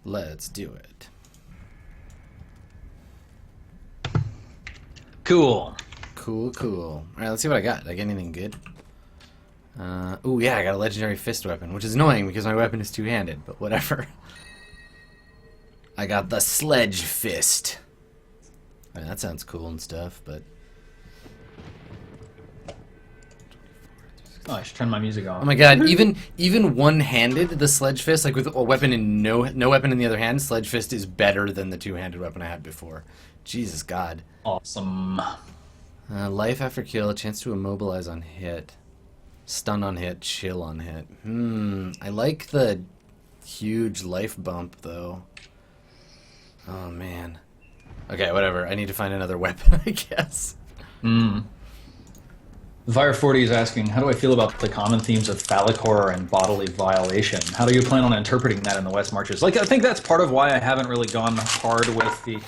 Let's do it. Cool. Cool. All right, let's see what I got. Did I get anything good? Ooh, yeah, I got a legendary fist weapon, which is annoying because my weapon is two-handed, but whatever. I got the sledge fist. I mean, that sounds cool and stuff, but... Oh, I should turn my music on. Oh my god, even one-handed, the sledge fist, like with a weapon in no weapon in the other hand, sledge fist is better than the two-handed weapon I had before. Jesus God. Awesome. Life after kill, a chance to immobilize on hit. Stun on hit, chill on hit. I like the huge life bump, though. Oh, man. Okay, whatever. I need to find another weapon, I guess. Fire40 is asking, how do I feel about the common themes of phallic horror and bodily violation? How do you plan on interpreting that in the West Marches? Like, I think that's part of why I haven't really gone hard with the...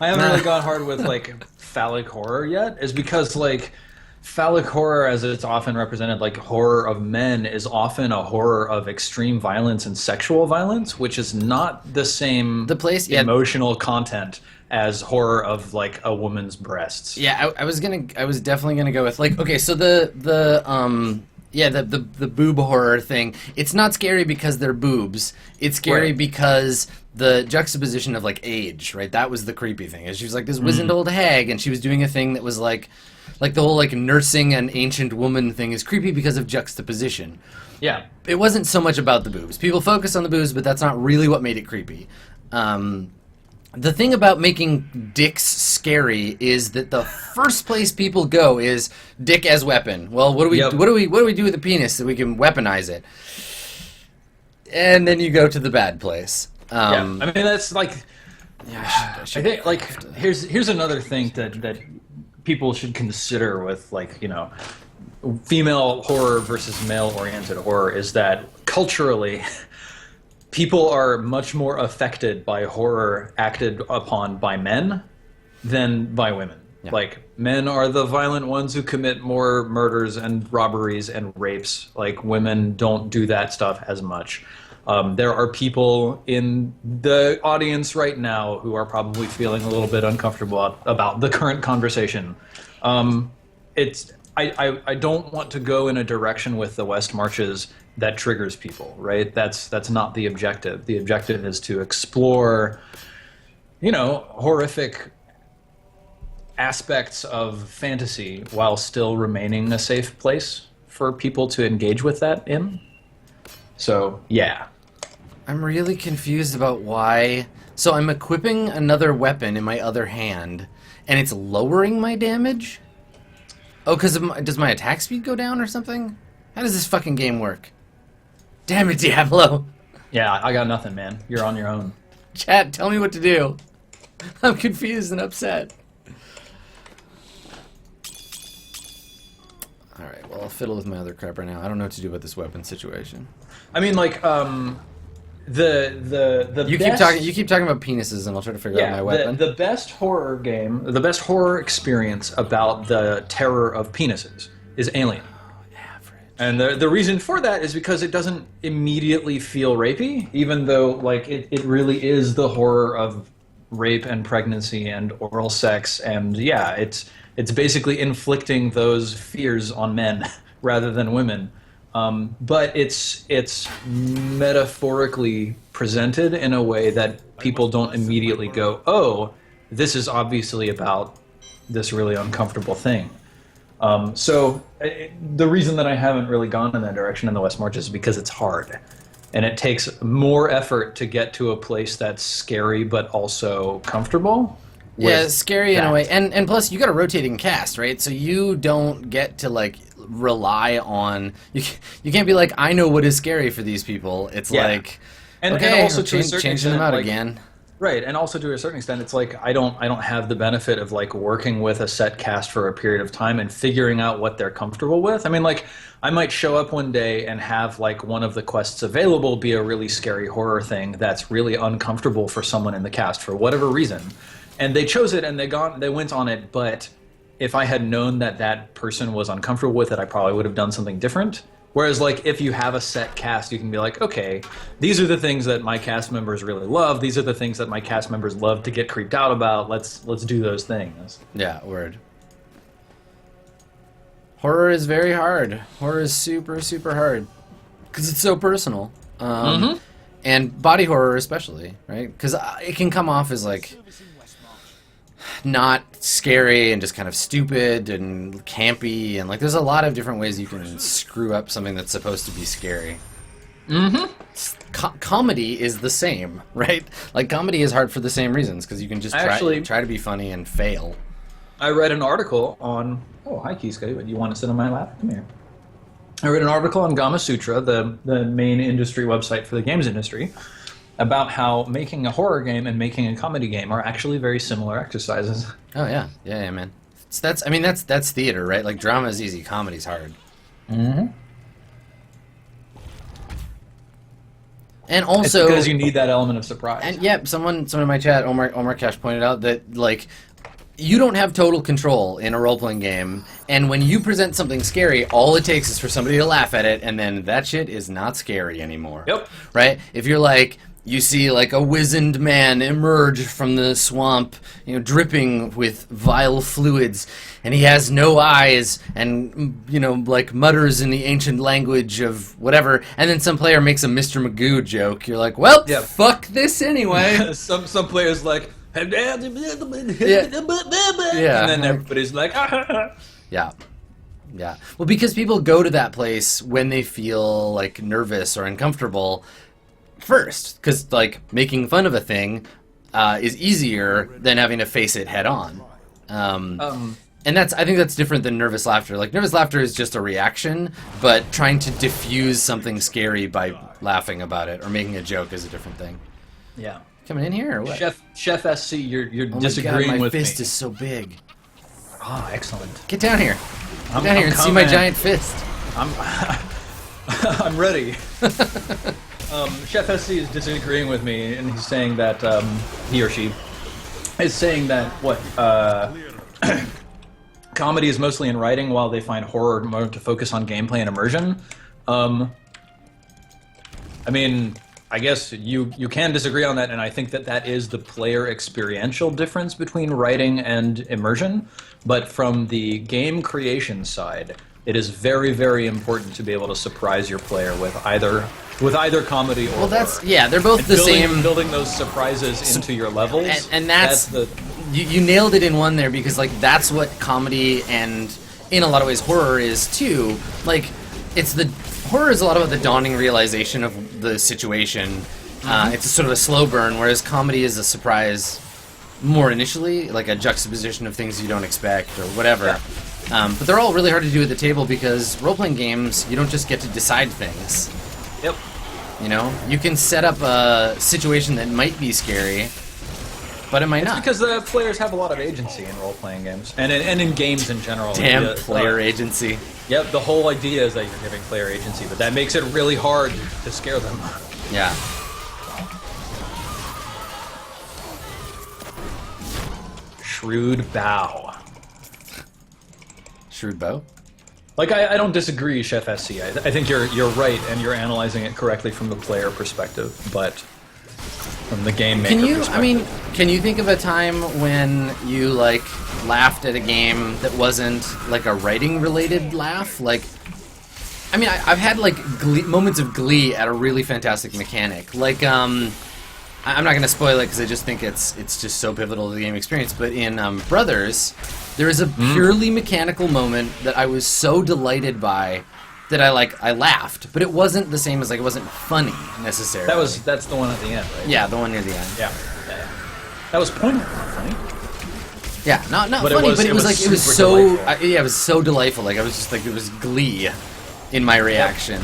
I haven't really gone hard with, like, phallic horror yet, is because, like, phallic horror, as it's often represented, like horror of men, is often a horror of extreme violence and sexual violence, which is not the same emotional content as horror of like a woman's breasts. Yeah, I was definitely gonna go with like, okay, so the boob horror thing. It's not scary because they're boobs. It's scary because the juxtaposition of like age, right? That was the creepy thing. Is she was like this wizened old hag, and she was doing a thing that was like the whole like nursing an ancient woman thing is creepy because of juxtaposition. Yeah, it wasn't so much about the boobs. People focus on the boobs, but that's not really what made it creepy. The thing about making dicks scary is that the first place people go is dick as weapon. Well, what do we do with the penis so we can weaponize it? And then you go to the bad place. I mean that's like, I think like here's another thing that people should consider with like, you know, female horror versus male oriented horror is that culturally people are much more affected by horror acted upon by men than by women. Yeah. Like, men are the violent ones who commit more murders and robberies and rapes. Like, women don't do that stuff as much. There are people in the audience right now who are probably feeling a little bit uncomfortable about the current conversation. I don't want to go in a direction with the West Marches that triggers people, right? That's not the objective. The objective is to explore, you know, horrific aspects of fantasy while still remaining a safe place for people to engage with that in. So, yeah. I'm really confused about why. So I'm equipping another weapon in my other hand, and it's lowering my damage? Oh, because does my attack speed go down or something? How does this fucking game work? Damn it, Diablo. Yeah, I got nothing, man. You're on your own. Chat, tell me what to do. I'm confused and upset. Alright, well, I'll fiddle with my other crap right now. I don't know what to do about this weapon situation. I mean, like, You keep talking about penises, and I'll try to figure out my weapon. The best horror game, the best horror experience about the terror of penises is Alien. And the reason for that is because it doesn't immediately feel rapey, even though like it really is the horror of rape and pregnancy and oral sex, and yeah, it's basically inflicting those fears on men rather than women. But it's metaphorically presented in a way that people don't immediately go, oh, this is obviously about this really uncomfortable thing. So the reason that I haven't really gone in that direction in the West Marches is because it's hard. And it takes more effort to get to a place that's scary but also comfortable. Yeah, scary in a way. And plus, you got a rotating cast, right? So you don't get to, like, rely on... You can't be like, I know what is scary for these people. It's like, and also to a certain changing them out like, again. Right, and also to a certain extent, it's like I don't have the benefit of like working with a set cast for a period of time and figuring out what they're comfortable with. I mean, like I might show up one day and have like one of the quests available be a really scary horror thing that's really uncomfortable for someone in the cast for whatever reason, and they chose it and they went on it. But if I had known that that person was uncomfortable with it, I probably would have done something different. Whereas, like, if you have a set cast, you can be like, okay, these are the things that my cast members really love. These are the things that my cast members love to get creeped out about. Let's do those things. Yeah, word. Horror is very hard. Horror is super, super hard. Because it's so personal. And body horror especially, right? Because it can come off as, like, not scary and just kind of stupid and campy. And, like, there's a lot of different ways you can screw up something that's supposed to be scary. Comedy is the same, right? Like, comedy is hard for the same reasons. Because you can just try to be funny and fail. I read an article on... Oh, hi, Kiska. You want to sit on my lap? Come here. I read an article on Gama Sutra, the main industry website for the games industry, about how making a horror game and making a comedy game are actually very similar exercises. Oh, yeah. Yeah, man. That's theater, right? Like, drama is easy, comedy's hard. And also... It's because you need that element of surprise. And, yeah, someone in my chat, Omar Cash, pointed out that, like... You don't have total control in a role-playing game, and when you present something scary, all it takes is for somebody to laugh at it, and then that shit is not scary anymore. Yep. Right? If you're like, you see like a wizened man emerge from the swamp, you know, dripping with vile fluids, and he has no eyes, and, you know, like mutters in the ancient language of whatever, and then some player makes a Mr. Magoo joke, you're like, well, fuck this anyway. some players like... Yeah. And then everybody's like, yeah. Well, because people go to that place when they feel like nervous or uncomfortable first, because like making fun of a thing is easier than having to face it head on. And I think that's different than nervous laughter. Like nervous laughter is just a reaction, but trying to diffuse something scary by laughing about it or making a joke is a different thing. Yeah. Coming in here or what? Chef SC, you're disagreeing with me. My fist is so big. Ah, excellent. Get down here. Get down here and see my giant fist. I'm ready. Chef SC is disagreeing with me, and he's saying that he or she is saying that comedy is mostly in writing, while they find horror more to focus on gameplay and immersion. I mean, I guess you can disagree on that, and I think that is the player experiential difference between writing and immersion. But from the game creation side, it is very, very important to be able to surprise your player with either comedy or horror. They're both the same. Building those surprises into your levels, and that's the you nailed it in one there, because like that's what comedy and in a lot of ways horror is too. Like horror is a lot about the dawning realization of the situation. It's a sort of a slow burn, whereas comedy is a surprise more initially, like a juxtaposition of things you don't expect or whatever. Yeah. But they're all really hard to do at the table, because role-playing games, you don't just get to decide things. Yep. You know? You can set up a situation that might be scary, but it might not. Because the players have a lot of agency in role-playing games, and in games in general. Damn player agency. Yep, the whole idea is that you're giving player agency, but that makes it really hard to scare them. Yeah. Shrewd bow. Shrewd bow? Like, I don't disagree, Chef SC. I think you're right, and you're analyzing it correctly from the player perspective, but from the game maker perspective. Can you think of a time when you, like, laughed at a game that wasn't, like, a writing-related laugh? Like, I mean, I've had, like, moments of glee at a really fantastic mechanic. Like, I'm not going to spoil it because I just think it's just so pivotal to the game experience, but in Brothers, there is a purely mechanical moment that I was so delighted by that I laughed, but it wasn't the same as, like, it wasn't funny necessarily. That's the one at the end, right? Yeah, the one near the end. Yeah. That was poignant, funny. Yeah, not funny, but it was like it was so it was so delightful. Like I was just like it was glee in my reaction.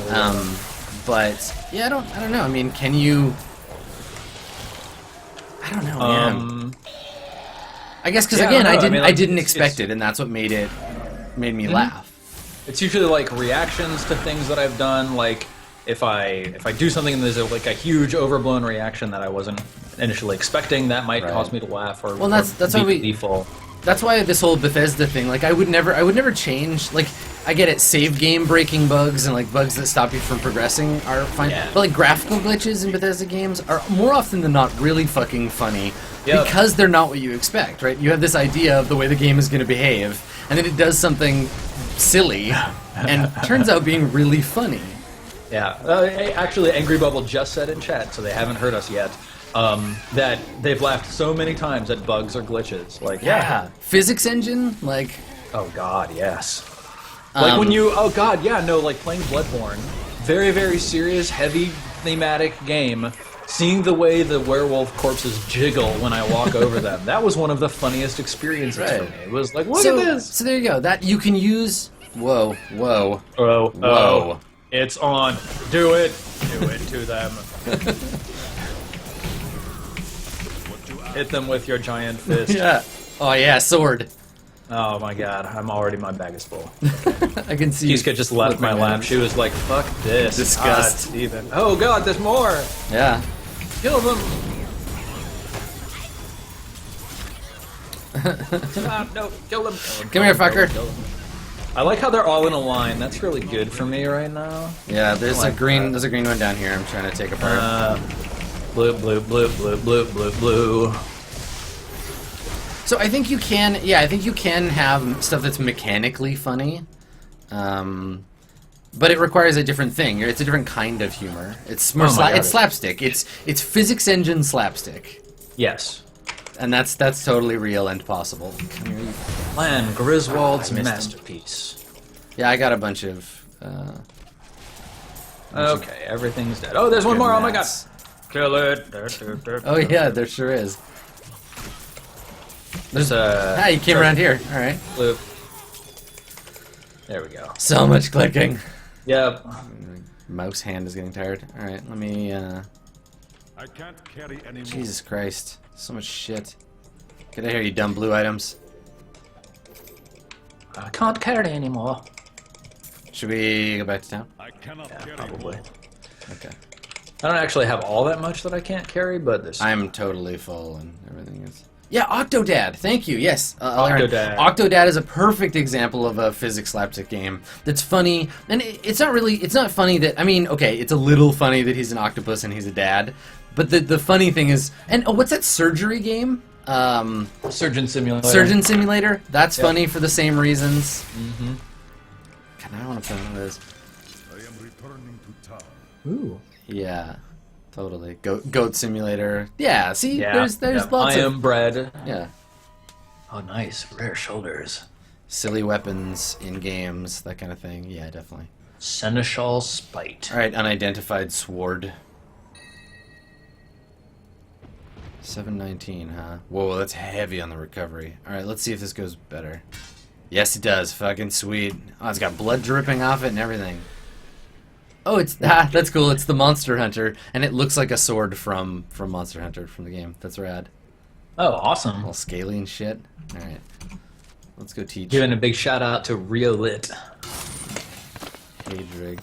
Yep. But yeah, I don't know. I mean, can you? I don't know, man. I guess because again, I didn't expect it, and that's what made me laugh. It's usually like reactions to things that I've done, like. If I do something and there's like a huge overblown reaction that I wasn't initially expecting, that might cause me to laugh or that's why default. That's why this whole Bethesda thing, like I would never change. Like I get it. Save game breaking bugs and like bugs that stop you from progressing are fine. Yeah. But like graphical glitches in Bethesda games are more often than not really fucking funny because they're not what you expect, right? You have this idea of the way the game is going to behave, and then it does something silly, and turns out being really funny. Yeah. Actually, Angry Bubble just said in chat, so they haven't heard us yet, that they've laughed so many times at bugs or glitches. Like, yeah. Physics engine, like... Oh, God, yes. Like when you... Oh, God, yeah, no, like playing Bloodborne. Very, very serious, heavy thematic game. Seeing the way the werewolf corpses jiggle when I walk over them. That was one of the funniest experiences for me. It was like, look at this! So there you go. That you can use... Whoa. It's on. Do it. Do it to them. Hit them with your giant fist. Yeah. Oh yeah, sword. Oh my god, my bag is full. I can see. Kiska just left my lap. She was like, fuck this. Disgust. Steven. Oh god, there's more! Yeah. Kill them! Stop, no, kill them. Come here, fucker. Kill them. I like how they're all in a line. That's really good for me right now. Yeah, there's a green one down here I'm trying to take apart. Blue, blue, blue, blue, blue, blue, blue. So I think you can have stuff that's mechanically funny, but it requires a different thing. It's a different kind of humor. It's more it's slapstick. It's physics engine slapstick. Yes. And that's totally real and possible. Come here, Lan Griswold's masterpiece. Yeah, I got a bunch of... okay, everything's dead. Oh, there's one more! Oh my god! Kill it! Oh yeah, there sure is. There's a... Ah, you came around here. Alright. Loop. There we go. So much clicking. Yep. Mouse hand is getting tired. Alright, let me... I can't carry anymore. Jesus Christ. So much shit. Get out of here, you dumb blue items. I can't carry anymore. Should we go back to town? I cannot carry probably. more. Okay. I don't actually have all that much that I can't carry, but this. I'm totally full and everything is... Yeah, Octodad. Thank you. Yes. Octodad. Octodad is a perfect example of a physics slapstick game that's funny. And it's not funny that... I mean, okay, it's a little funny that he's an octopus and he's a dad. But the funny thing is... And what's that surgery game? Surgeon Simulator. Surgeon Simulator. That's funny for the same reasons. Mm-hmm. God, I want to play one of those. I am returning to town. Ooh. Yeah. Totally. Goat Simulator. Yeah, see? Yeah. There's lots I of... am bread. Yeah. Oh, nice. Rare shoulders. Silly weapons in games, that kind of thing. Yeah, definitely. Seneschal Spite. Alright, unidentified sword. 719, huh? Whoa, that's heavy on the recovery. Alright, let's see if this goes better. Yes, it does. Fucking sweet. Oh, it's got blood dripping off it and everything. Oh, that's cool. It's the Monster Hunter, and it looks like a sword from Monster Hunter from the game. That's rad. Oh, awesome. All scaly and shit. Alright. Let's go teach. Giving a big shout out to Reolit. Hey, Drig.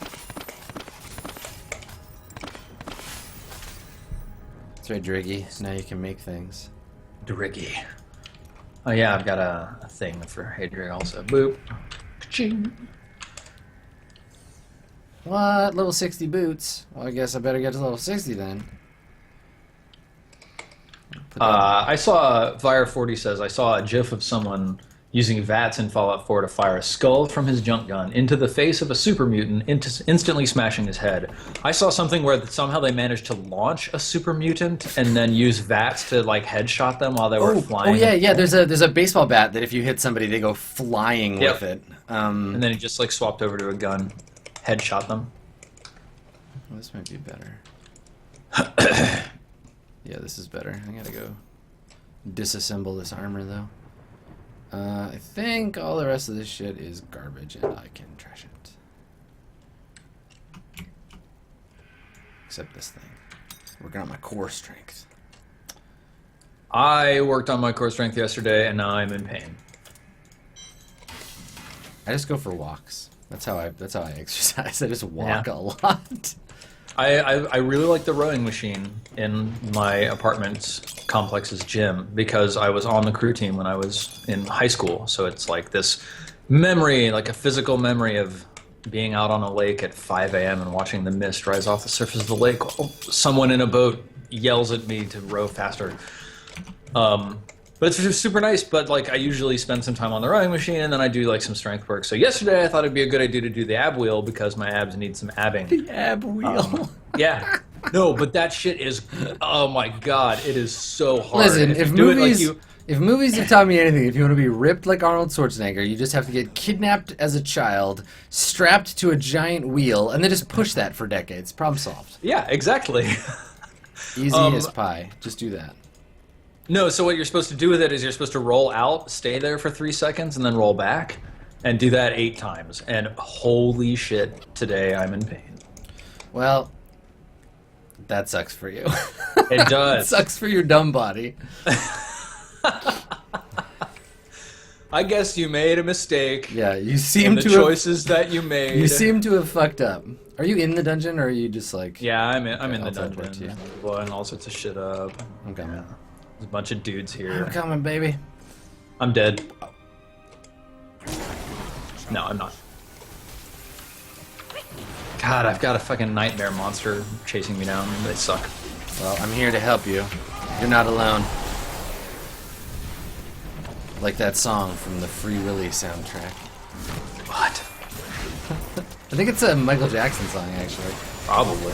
That's right, Driggy. Now you can make things. Driggy. Oh yeah, I've got a thing for Hadrig also. Boop. Ka-ching. What? Level 60 boots? Well, I guess I better get to level 60 then. I saw, Fire40 says, I saw a gif of someone using VATS in Fallout 4 to fire a skull from his junk gun into the face of a super mutant, instantly smashing his head. I saw something where somehow they managed to launch a super mutant and then use VATS to like headshot them while they were flying. Oh yeah. There's a baseball bat that if you hit somebody, they go flying with it. And then he just like swapped over to a gun, headshot them. Well, this might be better. Yeah, this is better. I gotta go disassemble this armor though. I think all the rest of this shit is garbage and I can trash it. Except this thing. Working on my core strength. I worked on my core strength yesterday and now I'm in pain. I just go for walks. That's how I exercise. I just walk a lot. I really like the rowing machine in my apartment complex's gym because I was on the crew team when I was in high school. So it's like this memory, like a physical memory of being out on a lake at 5 a.m. and watching the mist rise off the surface of the lake while someone in a boat yells at me to row faster. But it's just super nice, but like I usually spend some time on the rowing machine and then I do like some strength work. So yesterday I thought it'd be a good idea to do the ab wheel because my abs need some abbing. The ab wheel. Yeah. No, but that shit is, oh my god, it is so hard. Listen, if you do it like movies, if movies have taught me anything, if you want to be ripped like Arnold Schwarzenegger, you just have to get kidnapped as a child, strapped to a giant wheel, and then just push that for decades. Problem solved. Yeah, exactly. Easy as pie. Just do that. No, so what you're supposed to do with it is you're supposed to roll out, stay there for 3 seconds, and then roll back, and do that 8 times. And holy shit, today I'm in pain. Well, that sucks for you. It does. It sucks for your dumb body. I guess you made a mistake. Yeah, you seem the to choices that you made. You seem to have fucked up. Are you in the dungeon, or are you just like? Yeah, I'm in the I'll teleport dungeon. to you. Blowing all sorts of shit up. I'm coming. Yeah. There's a bunch of dudes here. I'm coming, baby. I'm dead. No, I'm not. God, I've got a fucking nightmare monster chasing me down. They suck. Well, I'm here to help you. You're not alone. Like that song from the Free Willy soundtrack. What? I think it's a Michael Jackson song, actually. Probably.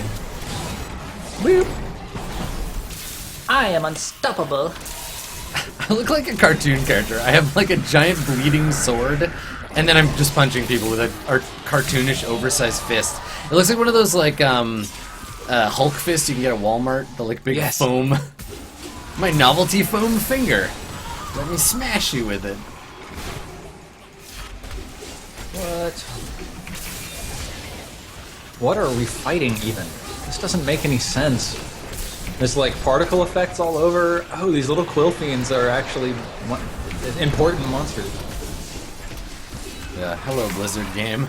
Boop. I am unstoppable. I look like a cartoon character. I have like a giant bleeding sword, and then I'm just punching people with a cartoonish, oversized fist. It looks like one of those like Hulk fists you can get at Walmart. The like big Yes. foam. My novelty foam finger. Let me smash you with it. What are we fighting even? This doesn't make any sense. There's like particle effects all over. Oh, these little quill fiends are actually important monsters. Yeah, hello Blizzard game.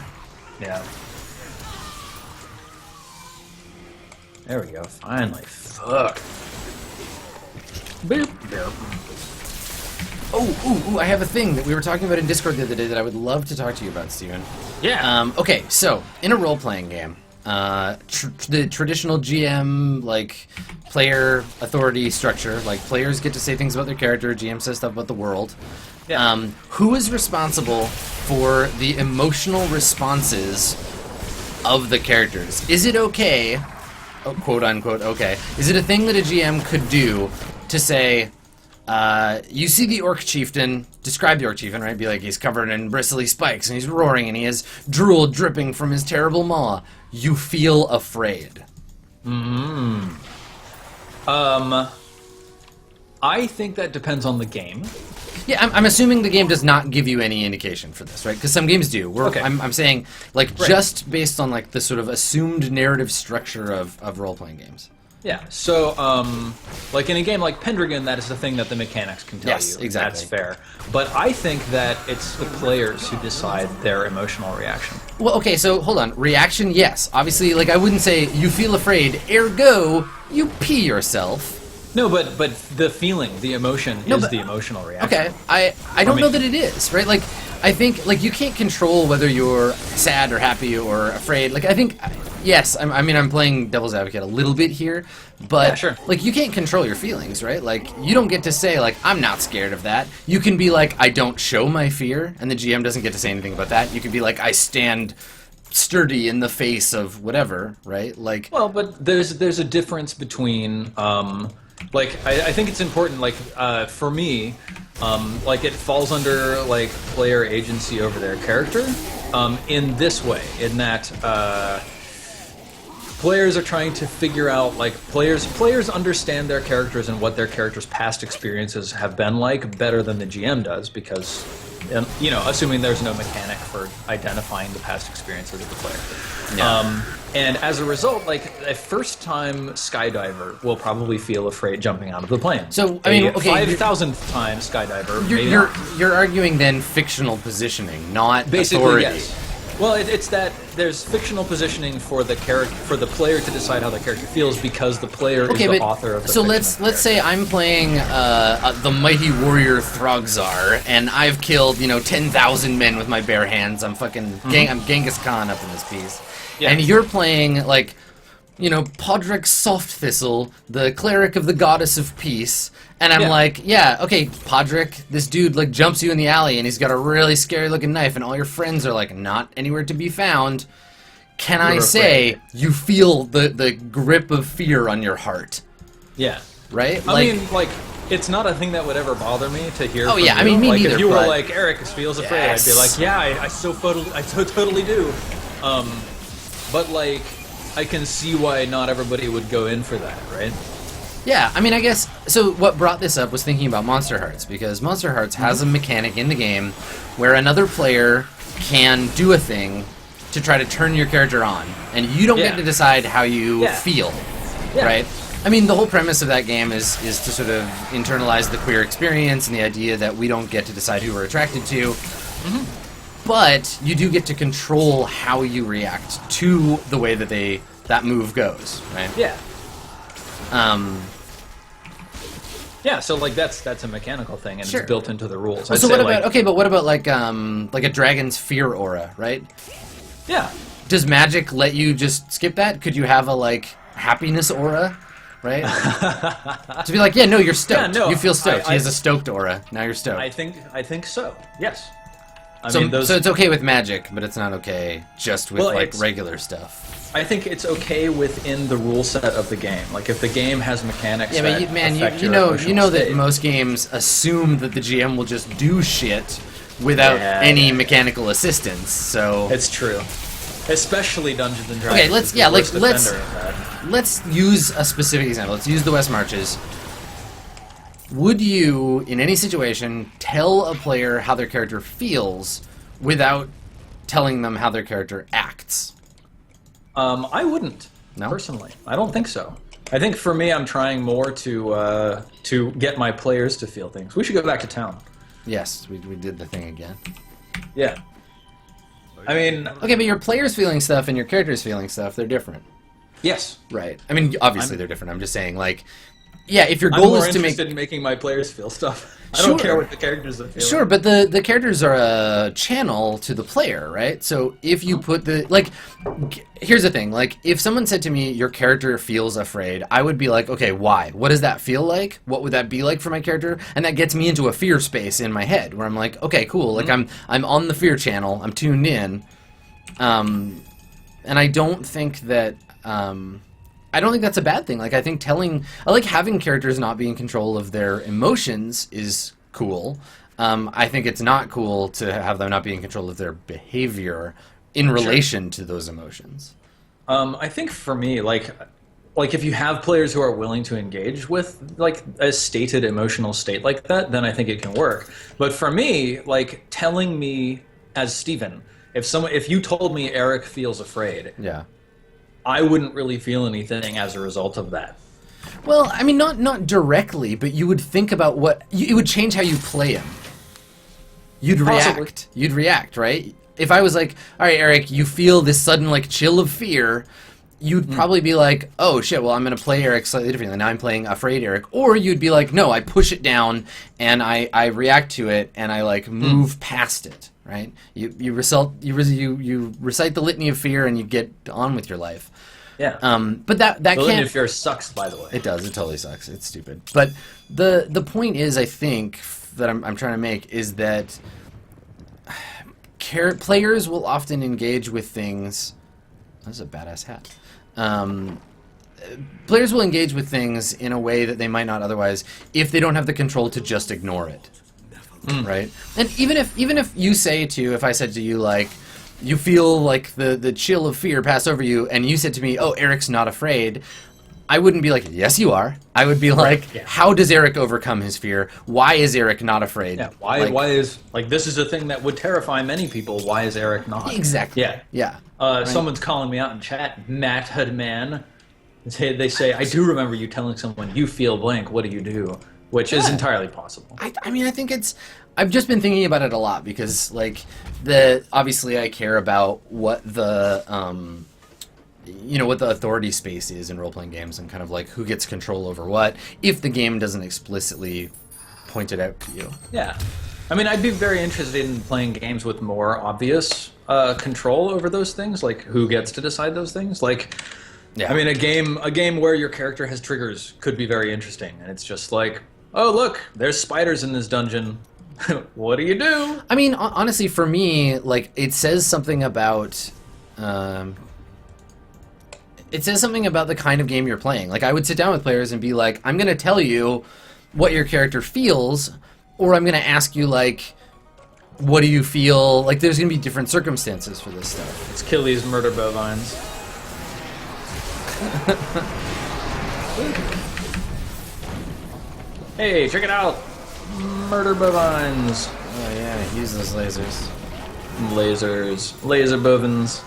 Yeah. There we go, finally. Fuck. Boop. Boop. Oh, I have a thing that we were talking about in Discord the other day that I would love to talk to you about, Steven. Yeah. Okay, so in a role-playing game, the traditional GM like player authority structure, like players get to say things about their character, GM says stuff about the world. Yeah. Who is responsible for the emotional responses of the characters? Is it okay, quote unquote okay, is it a thing that a GM could do to say, you see the Orc Chieftain, describe the Orc Chieftain, right? Be like, he's covered in bristly spikes, and he's roaring, and he has drool dripping from his terrible maw. You feel afraid. I think that depends on the game. Yeah, I'm assuming the game does not give you any indication for this, right? Because some games do. Okay. I'm saying, like, Right. just based on, like, the sort of assumed narrative structure of role-playing games. Yeah, so, like in a game like Pendragon, that is the thing that the mechanics can tell Yes, you. exactly. That's fair. But I think that it's the players who decide their emotional reaction. Well, okay, so hold on. Reaction, yes. Obviously, like, I wouldn't say you feel afraid, ergo, you pee yourself. No, but the feeling, the emotion No, is but- the emotional reaction. Okay, I don't mean- know that it is, right? Like, I think, like, you can't control whether you're sad or happy or afraid. Like, I think, yes, I'm playing devil's advocate a little bit here, but, Yeah, sure. like, you can't control your feelings, right? Like, you don't get to say, like, I'm not scared of that. You can be like, I don't show my fear, and the GM doesn't get to say anything about that. You can be like, I stand sturdy in the face of whatever, right? Like, Well, but there's a difference between, like, I think it's important, like, for me, like, it falls under, like, player agency over their character, in this way, in that, players are trying to figure out, like, players understand their characters and what their characters' past experiences have been like better than the GM does, because, you know, assuming there's no mechanic for identifying the past experiences of the player. Yeah. And as a result, like, a first-time skydiver will probably feel afraid jumping out of the plane. So, I mean, a okay, 5,000th time skydiver, maybe you're not. arguing then fictional positioning, not Basically, authority. yes. Well, it's that there's fictional positioning for the player to decide how the character feels because the player is the author of the so fictional let's say I'm playing the mighty warrior Throgzar, and I've killed 10,000 men with my bare hands. I'm fucking I'm Genghis Khan up in this piece, and you're playing like Podrick Softthistle, the cleric of the goddess of peace. And I'm like, yeah, okay, Podrick, this dude like jumps you in the alley and he's got a really scary looking knife and all your friends are like not anywhere to be found. Can I say you feel the grip of fear on your heart? Yeah. Right? I mean, like, it's not a thing that would ever bother me to hear from yeah, you. I mean, me like, neither, if you were but... like, Eric feels afraid, I'd be like, yeah, I totally do. But like, I can see why not everybody would go in for that, right? Yeah, I mean, I guess, so what brought this up was thinking about Monster Hearts, because Monster Hearts has a mechanic in the game where another player can do a thing to try to turn your character on, and you don't get to decide how you feel, right? I mean, the whole premise of that game is to sort of internalize the queer experience and the idea that we don't get to decide who we're attracted to, but you do get to control how you react to the way that that move goes, right? Yeah. Yeah, so like that's a mechanical thing, and it's built into the rules. So what about but what about like a dragon's fear aura, right? Yeah. Does magic let you just skip that? Could you have a like happiness aura, right? To be like, yeah, no, you're stoked. Yeah, no, you feel stoked. He has a stoked aura. Now you're stoked. I think so. Yes. So it's okay with magic, but it's not okay just with like regular stuff. I think it's okay within the rule set of the game. Like if the game has mechanics. Yeah, but you know that most games assume that the GM will just do shit without any mechanical assistance. So it's true, especially Dungeons and Dragons. Okay, let's use a specific example. Let's use the West Marches. Would you, in any situation, tell a player how their character feels without telling them how their character acts? I wouldn't. No? Personally, I don't think so. I think for me, I'm trying more to get my players to feel things. We should go back to town. Yes, we did the thing again. Yeah. I mean... Okay, but your players feeling stuff and your characters feeling stuff, they're different. Yes. Right. I mean, obviously they're different. I'm just saying, like... Yeah, if your goal is to make... I'm more interested in making my players feel stuff. I don't care what the characters are feeling. Sure, but the characters are a channel to the player, right? So if you put the... Like, here's the thing. Like, if someone said to me, your character feels afraid, I would be like, okay, why? What does that feel like? What would that be like for my character? And that gets me into a fear space in my head, where I'm like, okay, cool. Like, I'm on the fear channel. I'm tuned in. And I don't think that... I don't think that's a bad thing. Like, I like having characters not be in control of their emotions is cool. I think it's not cool to have them not be in control of their behavior in relation to those emotions. I think for me, like if you have players who are willing to engage with like a stated emotional state like that, then I think it can work. But for me, like telling me as Steven, if you told me Eric feels afraid, I wouldn't really feel anything as a result of that. Well, I mean, not directly, but you would think about it would change how you play him. You'd react. You'd react, right? If I was like, all right, Eric, you feel this sudden like chill of fear, you'd probably be like, oh shit, well, I'm going to play Eric slightly differently. Now I'm playing afraid Eric. Or you'd be like, no, I push it down and I react to it and I like move past it, right? You recite the litany of fear and you get on with your life. Yeah. But that the can't... litany of fear sucks, by the way. It does. It totally sucks. It's stupid. But the point is, I think, that I'm trying to make is that players will often engage with things... That's a badass hat. Players will engage with things in a way that they might not otherwise if they don't have the control to just ignore it. Right? And even if you say if I said to you, like, you feel like the chill of fear pass over you, and you said to me, oh, Eric's not afraid, I wouldn't be like, yes, you are. I would be like, how does Eric overcome his fear? Why is Eric not afraid? Yeah, why is, like, this is a thing that would terrify many people. Why is Eric not? Exactly. Yeah. Someone's calling me out in chat, Matt Hoodman. They say, I do remember you telling someone, you feel blank, what do you do? which is entirely possible. I mean, I think it's. I've just been thinking about it a lot because, like, obviously I care about what the what the authority space is in role-playing games and kind of like who gets control over what if the game doesn't explicitly point it out to you. Yeah. I mean, I'd be very interested in playing games with more obvious control over those things, like who gets to decide those things. Like, Yeah. I mean, a game where your character has triggers could be very interesting, and it's just like, oh look, there's spiders in this dungeon. What do you do? I mean, honestly, for me, like, it says something about. It says something about the kind of game you're playing. Like, I would sit down with players and be like, I'm going to tell you what your character feels, or I'm going to ask you, like, what do you feel? Like, there's going to be different circumstances for this stuff. Let's kill these murder bovines. Hey, check it out! Murder bovines. Oh, yeah, use those lasers. Lasers. Laser bovines.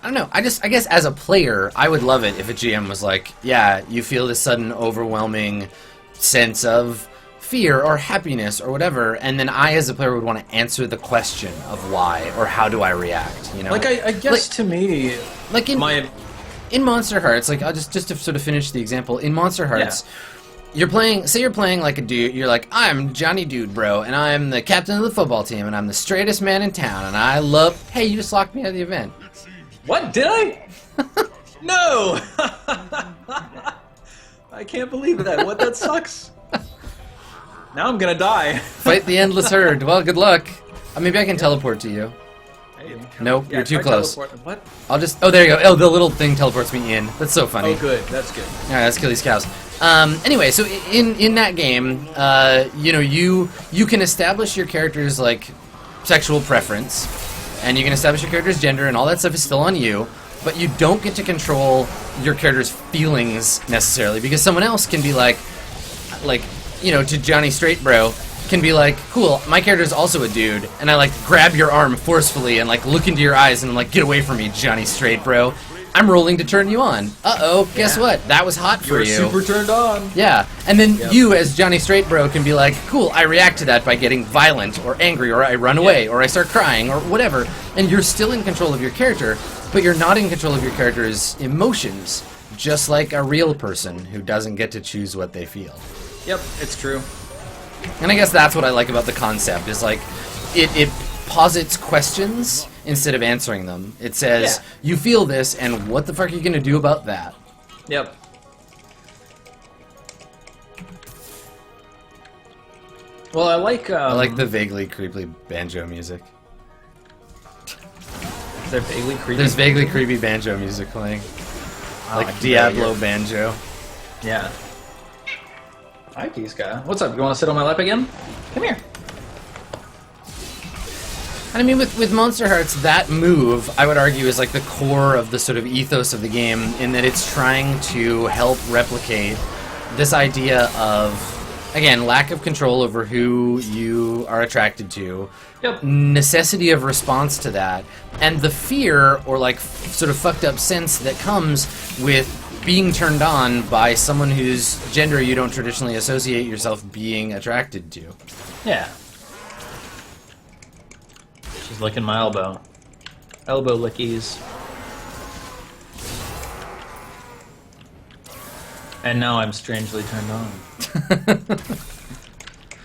I don't know. I guess as a player, I would love it if a GM was like, yeah, you feel this sudden overwhelming sense of fear or happiness or whatever, and then I as a player would want to answer the question of why or how do I react, you know? Like, I guess to me, like in my... in Monster Hearts, like, I'll just to sort of finish the example, in Monster Hearts, you're playing like a dude, you're like, I'm Johnny Dude, bro, and I'm the captain of the football team, and I'm the straightest man in town, and I love, hey, you just locked me out of the event. What? Did I? No! I can't believe that. What? That sucks. Now I'm gonna die. Fight the endless herd. Well, good luck. Maybe I can teleport to you. Hey. Nope, Yeah, you're too try close. What? I'll just... Oh, there you go. Oh, the little thing teleports me in. That's so funny. Oh, good. That's good. All right, let's kill these cows. Anyway, so in that game, you can establish your character's, like, sexual preference, and you can establish your character's gender, and all that stuff is still on you, but you don't get to control your character's feelings necessarily, because someone else can be like, to Johnny Straight Bro, can be like, cool, my character's also a dude, and I, like, grab your arm forcefully and, like, look into your eyes and, like, get away from me, Johnny Straight Bro. I'm rolling to turn you on. Uh-oh, guess what? That was hot for you. You're super turned on. Yeah, and then you, as Johnny Straight Bro, can be like, cool, I react to that by getting violent or angry, or I run away, or I start crying, or whatever, and you're still in control of your character, but you're not in control of your character's emotions, just like a real person who doesn't get to choose what they feel. Yep, it's true. And I guess that's what I like about the concept, is like, it posits questions instead of answering them. It says, you feel this, and what the fuck are you gonna do about that? Yep. Well, I like the vaguely creepy banjo music. Is there vaguely creepy? There's vaguely creepy banjo music playing. Like Diablo banjo. Yeah. Hi, Peace Guy. What's up? You want to sit on my lap again? Come here. And I mean, with Monster Hearts, that move, I would argue, is like the core of the sort of ethos of the game, in that it's trying to help replicate this idea of, again, lack of control over who you are attracted to, necessity of response to that, and the fear or, like, sort of fucked up sense that comes with being turned on by someone whose gender you don't traditionally associate yourself being attracted to. Yeah. She's licking my elbow. Elbow lickies. And now I'm strangely turned on.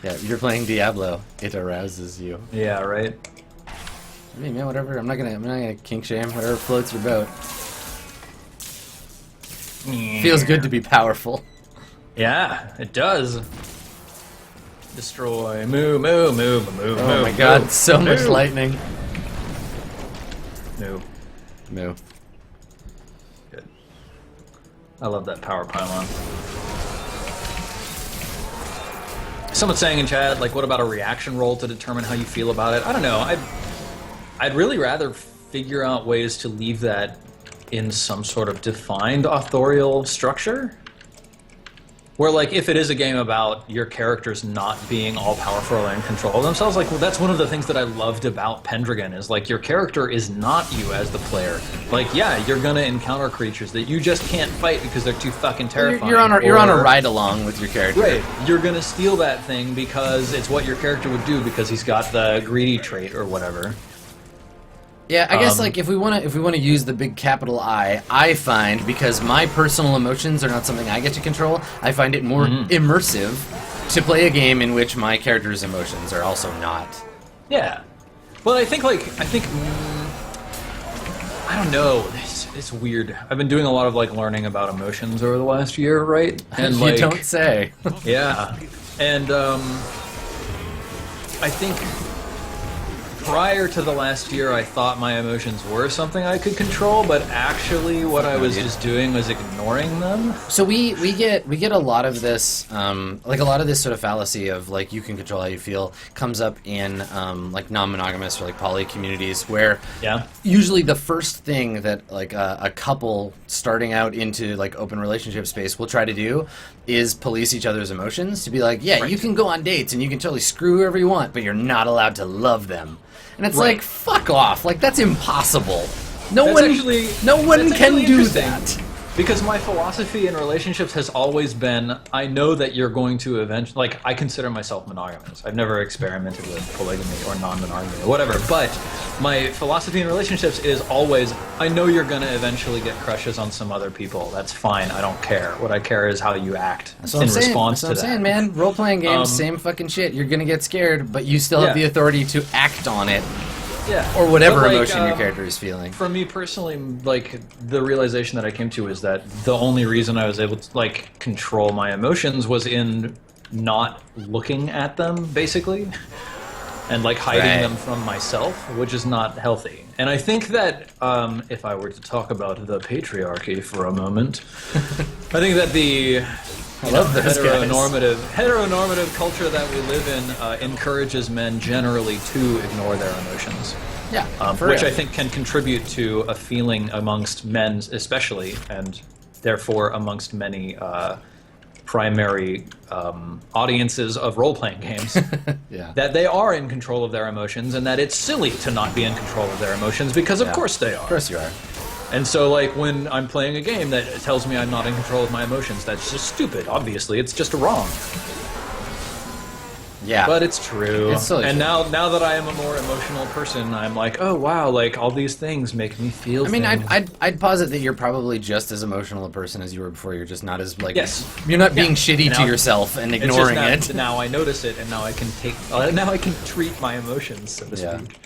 Yeah, you're playing Diablo. It arouses you. Yeah, right. I mean, man, whatever. I'm not gonna kink shame. Whatever floats your boat. Feels good to be powerful. Yeah, it does. Destroy. Move, move, move, move, Oh my god, move, so much move. lightning. Move. Move. Good. I love that power pylon. Someone's saying in chat, like, what about a reaction roll to determine how you feel about it? I don't know. I'd really rather figure out ways to leave that in some sort of defined authorial structure. Where, like, if it is a game about your characters not being all powerful or in control of themselves, like, well, that's one of the things that I loved about Pendragon is, like, your character is not you as the player. Like, yeah, you're gonna encounter creatures that you just can't fight because they're too fucking terrifying. You're on a ride along with your character. Right. You're gonna steal that thing because it's what your character would do because he's got the greedy trait or whatever. Yeah, I guess like if we want to use the big capital I find, because my personal emotions are not something I get to control, I find it more immersive to play a game in which my character's emotions are also not. Yeah. Well, I think I don't know. It's weird. I've been doing a lot of like learning about emotions over the last year, right? And You like, don't say. yeah. And I think prior to the last year, I thought my emotions were something I could control, but actually what I was just doing was ignoring them. So we get a lot of this, like a lot of this sort of fallacy of like you can control how you feel comes up in like non-monogamous or like poly communities where usually the first thing that like a couple starting out into like open relationship space will try to do is police each other's emotions to be like, yeah, you can go on dates and you can totally screw whoever you want, but you're not allowed to love them. And it's like, fuck off. Like, that's impossible. No one can do that. Because my philosophy in relationships has always been, I know that you're going to eventually, like, I consider myself monogamous. I've never experimented with polygamy or non-monogamy or whatever, but my philosophy in relationships is always, I know you're going to eventually get crushes on some other people. That's fine. I don't care. What I care is how you act in response to that. That's what I'm saying, man. Role-playing games, same fucking shit. You're going to get scared, but you still have the authority to act on it. Yeah. Or whatever emotion your character is feeling. For me personally, like, the realization that I came to is that the only reason I was able to, like, control my emotions was in not looking at them, basically. And, like, hiding them from myself, which is not healthy. And I think that, if I were to talk about the patriarchy for a moment, I think that the heteronormative culture that we live in encourages men generally to ignore their emotions. Yeah, which I think can contribute to a feeling amongst men especially, and therefore amongst many primary audiences of role-playing games, that they are in control of their emotions and that it's silly to not be in control of their emotions because of course they are. Of course you are. And so, like, when I'm playing a game that tells me I'm not in control of my emotions, that's just stupid, obviously. It's just wrong. Yeah. But it's true. It's totally and true. now that I am a more emotional person, I'm like, oh, wow, like, all these things make me feel things. I'd posit that you're probably just as emotional a person as you were before. You're just not as, like... Yes. You're not being shitty to yourself and ignoring it. Now I notice it, and now I can now I can treat my emotions, so to speak.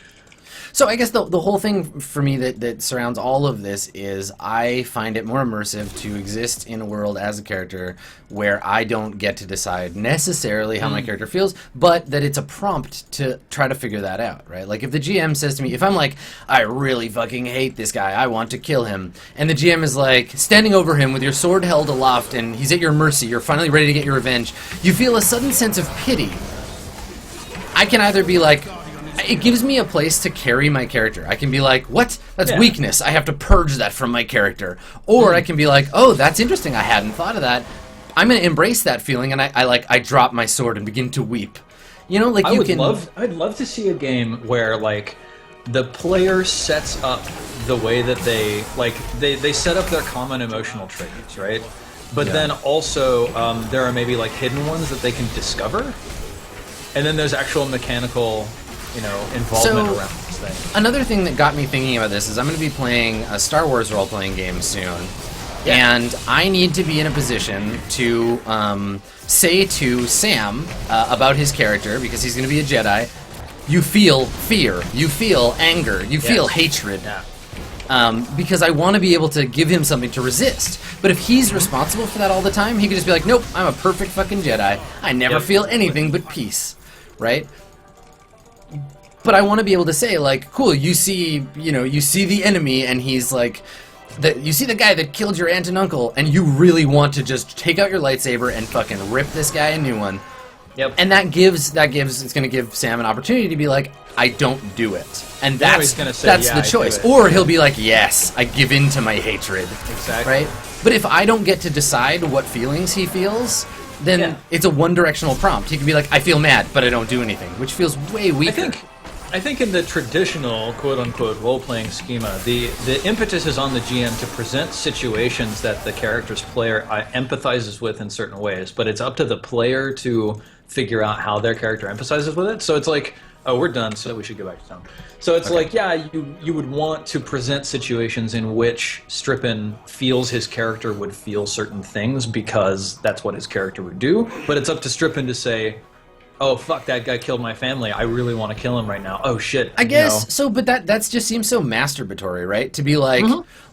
So I guess the whole thing for me that surrounds all of this is I find it more immersive to exist in a world as a character where I don't get to decide necessarily how my character feels, but that it's a prompt to try to figure that out, right? Like if the GM says to me, if I'm like, I really fucking hate this guy, I want to kill him, and the GM is like standing over him with your sword held aloft and he's at your mercy, you're finally ready to get your revenge, you feel a sudden sense of pity. I can either be like, it gives me a place to carry my character. I can be like, what? That's weakness. I have to purge that from my character. Or I can be like, oh, that's interesting. I hadn't thought of that. I'm going to embrace that feeling, and I drop my sword and begin to weep. You know, like I'd love to see a game where, like, the player sets up the way that they set up their common emotional traits, right? But then also there are maybe, like, hidden ones that they can discover. And then there's actual mechanical... involvement around this thing. Another thing that got me thinking about this is I'm going to be playing a Star Wars role-playing game soon, and I need to be in a position to say to Sam about his character, because he's going to be a Jedi, you feel fear, you feel anger, you feel hatred. Because I want to be able to give him something to resist. But if he's responsible for that all the time, he could just be like, nope, I'm a perfect fucking Jedi. I never feel anything but peace. Right? But I want to be able to say, like, cool, you see the enemy, and he's like, you see the guy that killed your aunt and uncle, and you really want to just take out your lightsaber and fucking rip this guy a new one. Yep. And it's going to give Sam an opportunity to be like, I don't do it. And Yeah, that's he's gonna say, that's "Yeah, the I do choice. it." Or he'll be like, yes, I give in to my hatred. Exactly. Right? But if I don't get to decide what feelings he feels, then Yeah. it's a one-directional prompt. He could be like, I feel mad, but I don't do anything, which feels way weaker. I think in the traditional quote-unquote role-playing schema, the impetus is on the GM to present situations that the character's player empathizes with in certain ways, but it's up to the player to figure out how their character empathizes with it. So it's like, oh, we're done, so we should go back to town. So it's like, yeah, you would want to present situations in which Strippin feels his character would feel certain things because that's what his character would do, but it's up to Strippin to say, oh, fuck, that guy killed my family. I really want to kill him right now. Oh, shit. I guess so, but that's just seems so masturbatory, right? To be like,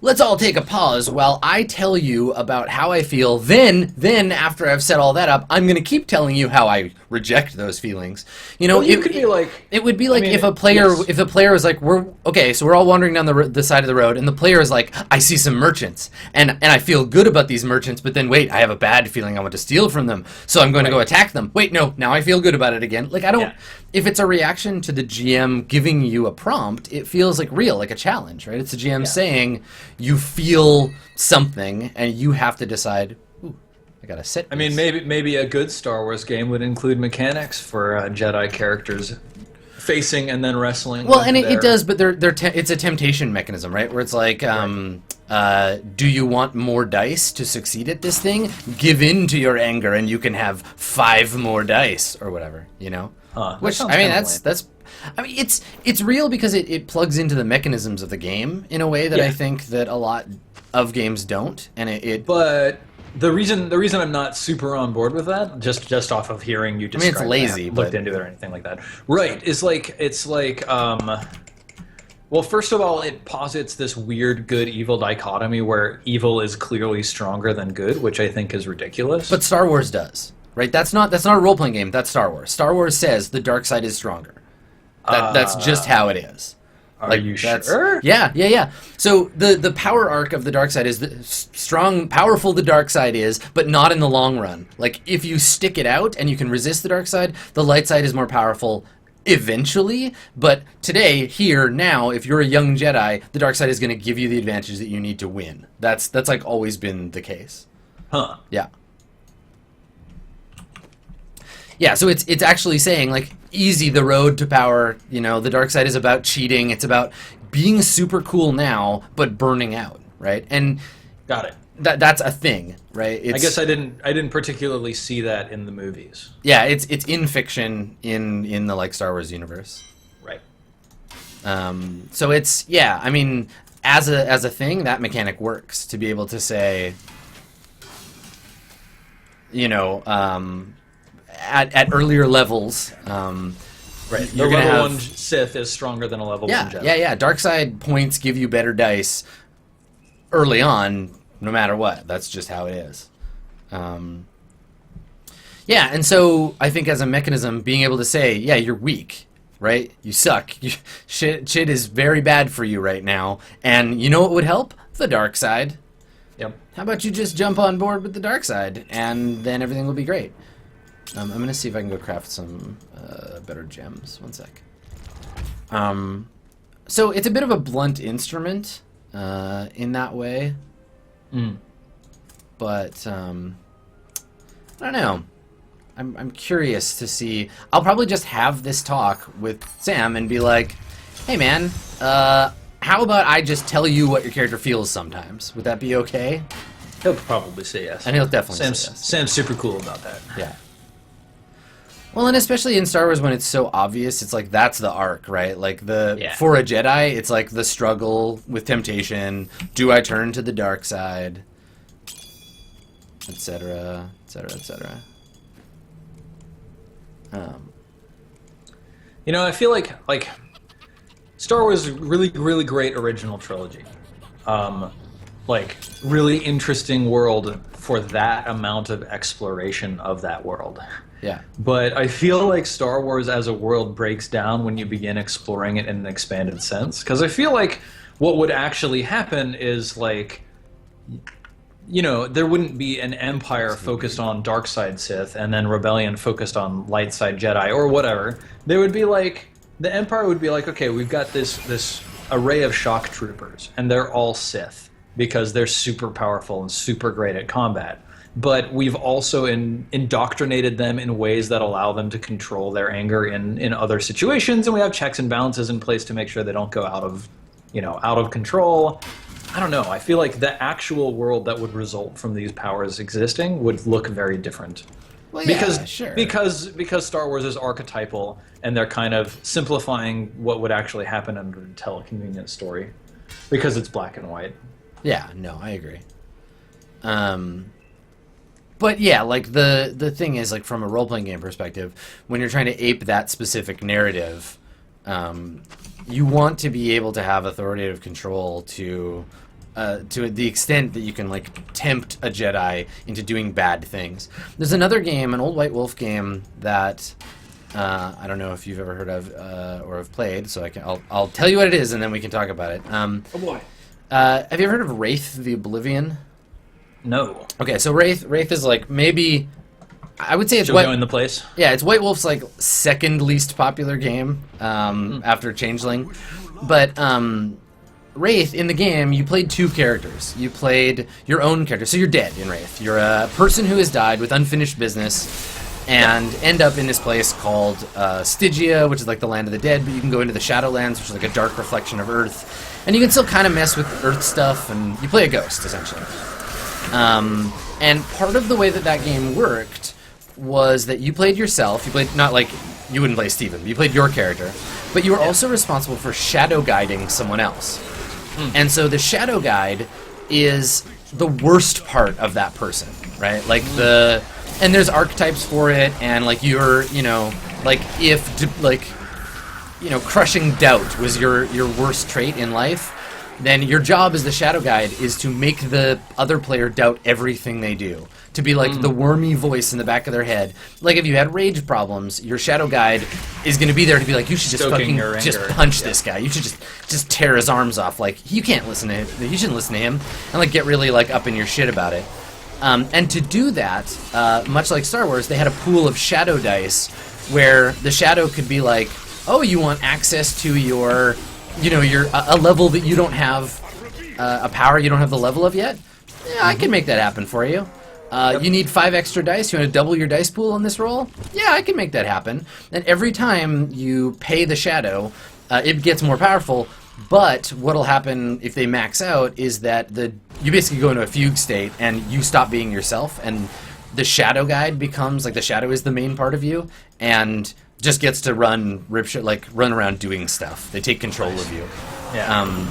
let's all take a pause while I tell you about how I feel. Then after I've set all that up, I'm going to keep telling you how I reject those feelings. You know, Well, you could be like, it would be like I mean, if a player yes. if a player was like, so we're all wandering down the side of the road, and the player is like, I see some merchants, and I feel good about these merchants, but then wait, I have a bad feeling I want to steal from them, so I'm going to go attack them. Wait, no, now I feel good about it again. Like, I don't. Yeah. If it's a reaction to the GM giving you a prompt, it feels like real, like a challenge, right? It's the GM saying you feel something, and you have to decide. Ooh, I gotta sit. I mean, maybe a good Star Wars game would include mechanics for Jedi characters facing and then wrestling. Well, with and it their- does, but it's a temptation mechanism, right? Where it's like, do you want more dice to succeed at this thing? Give in to your anger, and you can have 5 more dice, or whatever, you know. that Which sounds I mean, kinda that's. I mean, it's real because it plugs into the mechanisms of the game in a way that Yeah. I think that a lot of games don't, and it But the reason I'm not super on board with that, just off of hearing you mean, it's describe, lazy, I haven't but- looked into it or anything like that. Right? It's like. Well, first of all, it posits this weird good-evil dichotomy where evil is clearly stronger than good, which I think is ridiculous. But Star Wars does, right? That's not a role playing game. That's Star Wars. Star Wars says the dark side is stronger. That's just how it is. Are you sure? Yeah. So the power arc of the dark side is strong, powerful. The dark side is, but not in the long run. Like if you stick it out and you can resist the dark side, the light side is more powerful. Eventually, but today, here, now, if you're a young Jedi, the dark side is going to give you the advantage that you need to win. That's like always been the case. Huh. Yeah. Yeah, so it's actually saying, like, easy the road to power. You know, the dark side is about cheating. It's about being super cool now, but burning out, right? And Got it. that's a thing, right? I guess I didn't particularly see that in the movies. Yeah, it's in fiction in the, like, Star Wars universe. Right. So it's, yeah, I mean, as a thing, that mechanic works to be able to say, you know, at earlier levels, Right. you're The gonna level have 1 Sith is stronger than a level 1 Jedi. yeah. Dark side points give you better dice early on, no matter what. That's just how it is. Yeah, and so I think as a mechanism, being able to say, yeah, you're weak, right? You suck. Shit is very bad for you right now. And you know what would help? The dark side. Yep. How about you just jump on board with the dark side, and then everything will be great. I'm going to see if I can go craft some better gems. One sec. So it's a bit of a blunt instrument in that way. But I don't know. I'm curious to see. I'll probably just have this talk with Sam and be like, hey man, how about I just tell you what your character feels sometimes? Would that be okay? He'll probably say yes. And he'll definitely Sam's, say yes. Sam's super cool about that. Yeah. Well, and especially in Star Wars when it's so obvious, it's like that's the arc, right? Like for a Jedi, it's like the struggle with temptation. Do I turn to the dark side? Etc. Etc. Etc. You know, I feel like Star Wars is a really great original trilogy. Like really interesting world for that amount of exploration of that world. Yeah. But I feel like Star Wars as a world breaks down when you begin exploring it in an expanded sense. Because I feel like what would actually happen is like there wouldn't be an Empire focused on dark side Sith and then Rebellion focused on light side Jedi or whatever. There would be like the Empire would be like, okay, we've got this array of shock troopers, and they're all Sith because they're super powerful and super great at combat. But we've also indoctrinated them in ways that allow them to control their anger in other situations, and we have checks and balances in place to make sure they don't go out of control. I don't know. I feel like the actual world that would result from these powers existing would look very different. Well, yeah, sure. Because Star Wars is archetypal, and they're kind of simplifying what would actually happen under a teleconvenience story, because it's black and white. Yeah, no, I agree. But yeah, like the thing is, like from a role-playing game perspective, when you're trying to ape that specific narrative, you want to be able to have authoritative control to the extent that you can like tempt a Jedi into doing bad things. There's another game, an old White Wolf game that I don't know if you've ever heard of or have played, so I'll tell you what it is and then we can talk about it. Oh boy. Have you ever heard of Wraith the Oblivion? No. Okay, so Wraith is like maybe I would say it's Still going the place. Yeah, it's White Wolf's like second least popular game after Changeling. But Wraith, in the game, you played two characters. You played your own character, so you're dead in Wraith. You're a person who has died with unfinished business and end up in this place called Stygia, which is like the land of the dead, but you can go into the Shadowlands, which is like a dark reflection of Earth. And you can still kind of mess with Earth stuff, and you play a ghost, essentially. And part of the way that game worked was that you played yourself. You played, not like you wouldn't play Steven, but you played your character. But you were also responsible for shadow guiding someone else. And so the shadow guide is the worst part of that person, right? Like and there's archetypes for it, and like you're, like if, crushing doubt was your worst trait in life, then your job as the shadow guide is to make the other player doubt everything they do. To be like the wormy voice in the back of their head. Like if you had rage problems, your shadow guide is going to be there to be like, you should just Stoking fucking just punch this guy. You should just tear his arms off. Like, you can't listen to him. You shouldn't listen to him. And like get really like up in your shit about it. And to do that, much like Star Wars, they had a pool of shadow dice where the shadow could be like, oh, you want access to your a level that you don't have, a power you don't have the level of yet? Yeah, I can make that happen for you. You need 5 extra dice? You want to double your dice pool on this roll? Yeah, I can make that happen. And every time you pay the shadow, it gets more powerful. But what'll happen if they max out is that you basically go into a fugue state and you stop being yourself, and the shadow guide becomes like the shadow is the main part of you and just gets to run around doing stuff. They take control of you. Yeah.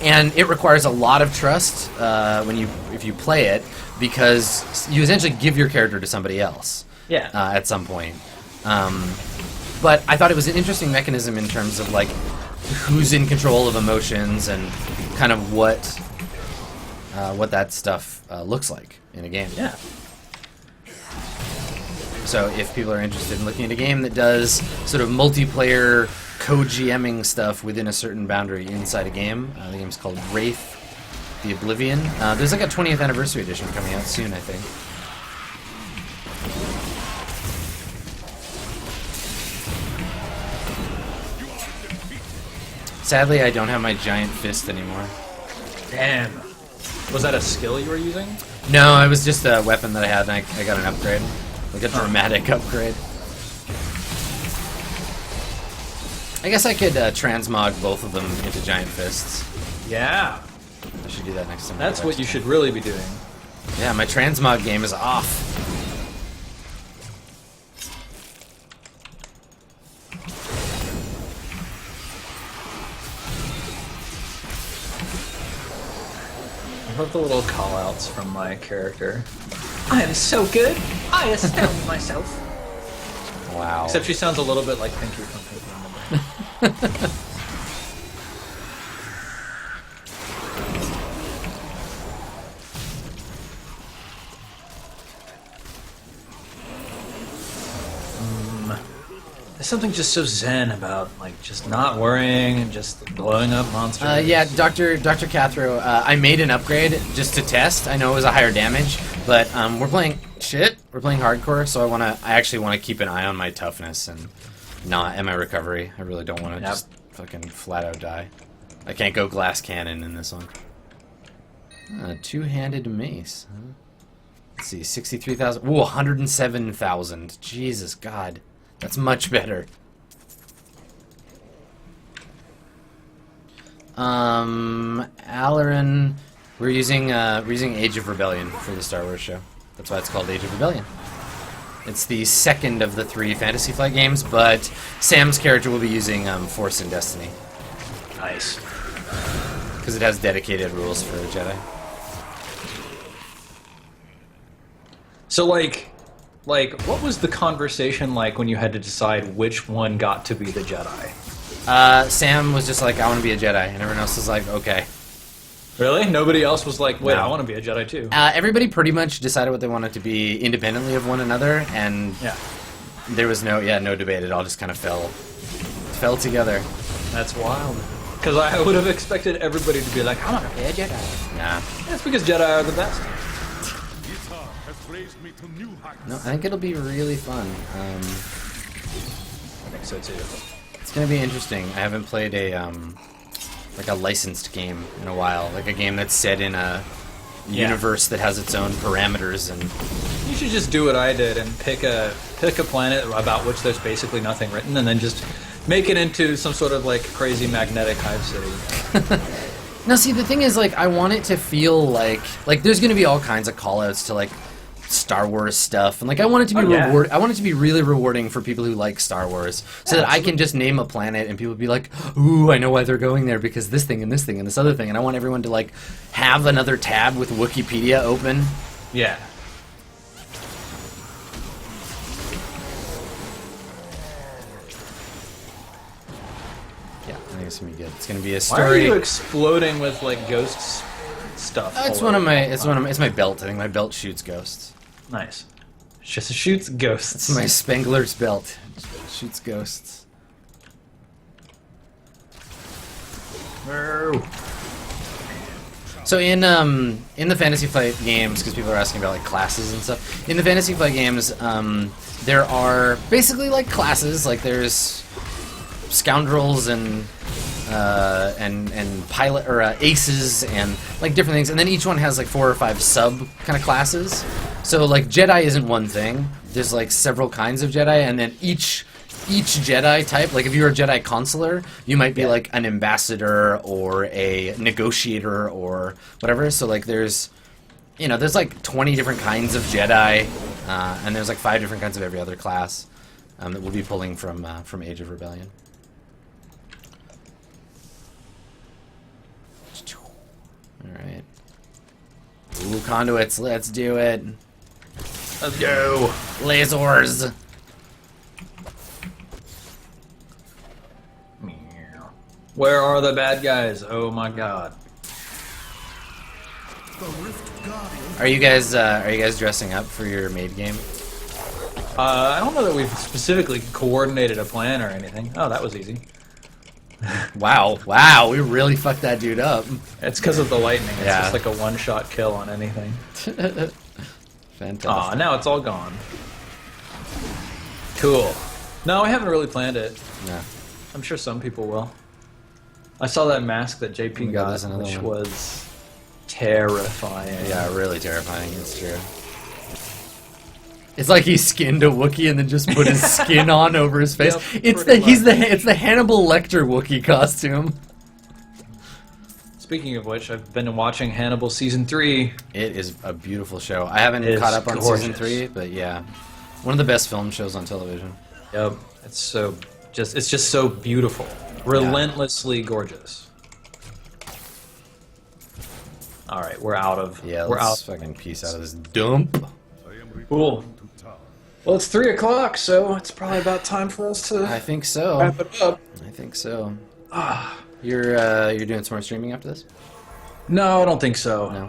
And it requires a lot of trust if you play it, because you essentially give your character to somebody else. Yeah. At some point. But I thought it was an interesting mechanism in terms of like who's in control of emotions and kind of what that stuff looks like in a game. Yeah. So if people are interested in looking at a game that does sort of multiplayer co-GMing stuff within a certain boundary inside a game, the game's called Wraith the Oblivion. There's like a 20th anniversary edition coming out soon, I think. Sadly, I don't have my giant fist anymore. Damn. Was that a skill you were using? No, it was just a weapon that I had, and I got an upgrade. Like a dramatic upgrade. I guess I could transmog both of them into giant fists. Yeah. I should do that next time. That's what you should really be doing. Yeah, my transmog game is off. I love the little call-outs from my character. I am so good, I astound myself. Wow. Except she sounds a little bit like Pinky from Pinky and the Brain. There's something just so zen about like just not worrying and just blowing up monsters. Yeah, Dr. Cathro, I made an upgrade just to test. I know it was a higher damage, but we're playing hardcore, so I actually want to keep an eye on my toughness and my recovery. I really don't want to just fucking flat out die. I can't go glass cannon in this one. Two-handed mace. Huh? Let's see, 63,000. Ooh, 107,000. Jesus God, that's much better. Alarin, we're using Age of Rebellion for the Star Wars show. That's why it's called Age of Rebellion. It's the second of the 3 Fantasy Flight games, but Sam's character will be using Force and Destiny. Nice. Because it has dedicated rules for Jedi. So like, what was the conversation like when you had to decide which one got to be the Jedi? Sam was just like, I want to be a Jedi, and everyone else was like, okay. Really? Nobody else was like, wait, No. I want to be a Jedi too. Everybody pretty much decided what they wanted to be independently of one another, and there was no debate. It all just kind of fell together. That's wild. Because I would have expected everybody to be like, I want to be a Jedi. Nah. That's because Jedi are the best. Guitar has raised me to new heights. No, I think it'll be really fun. I think so too. It's gonna be interesting. I haven't played a licensed game in a while, like a game that's set in a universe that has its own parameters. And You should just do what I did and pick a planet about which there's basically nothing written, and then just make it into some sort of like crazy magnetic hive city. now, see, the thing is, like, I want it to feel like there's gonna be all kinds of call-outs to like Star Wars stuff, and like I want it to be I want it to be really rewarding for people who like Star Wars, so that I can just name a planet and people be like, ooh, I know why they're going there because this thing and this thing and this other thing, and I want everyone to like have another tab with Wikipedia open. Yeah. Yeah, I think it's gonna be good. It's gonna be a Why story. are you exploding with like ghosts stuff? It's my belt. I think my belt shoots ghosts. Nice. It just shoots ghosts. It's my Spengler's belt. It shoots ghosts. No. So in the Fantasy Flight games, because people are asking about like classes and stuff, in the Fantasy Flight games, there are basically like classes. Like there's scoundrels and pilot or aces and like different things, and then each one has like 4 or 5 sub kind of classes. So like Jedi isn't one thing. There's like several kinds of Jedi, and then each Jedi type, like if you're a Jedi consular, you might be like an ambassador or a negotiator or whatever. So like there's like 20 different kinds of Jedi, and there's like 5 different kinds of every other class that we'll be pulling from Age of Rebellion. Alright. Ooh, conduits, let's do it. Let's go. Lasers. Where are the bad guys? Oh my god. Are you guys dressing up for your maid game? I don't know that we've specifically coordinated a plan or anything. Oh, that was easy. Wow, we really fucked that dude up. It's because of the lightning. It's Yeah. just like a one-shot kill on anything. Fantastic. Aw, now it's all gone. Cool. No, I haven't really planned it. Yeah. I'm sure some people will. I saw that mask that JP Oh my God, got, there's another which one. was terrifying. Yeah, really terrifying. It's true. It's like he skinned a Wookiee and then just put his skin on over his face. Yep, It's pretty the Hannibal Lecter Wookiee costume. Speaking of which, I've been watching Hannibal Season 3. It is a beautiful show. I haven't It is caught up on season gorgeous. 3, but yeah, one of the best film shows on television. Yep. It's just so beautiful. Relentlessly gorgeous. Alright, we're out of... Yeah, we're let's fucking peace out of this dump. I am Cool. returning to town. Well, it's 3 o'clock, so it's probably about time for us to I think so. wrap it up. I think so. Ah. You're doing some more streaming after this? No, I don't think so. No?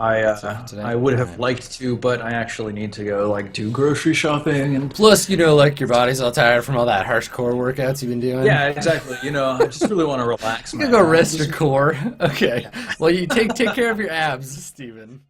Today? I would have Alright. liked to, but I actually need to go like do grocery shopping and Plus, like your body's all tired from all that harsh core workouts you've been doing. yeah, exactly. I just really want to relax. You can go rest your core. Okay. Well, you take care of your abs, Steven.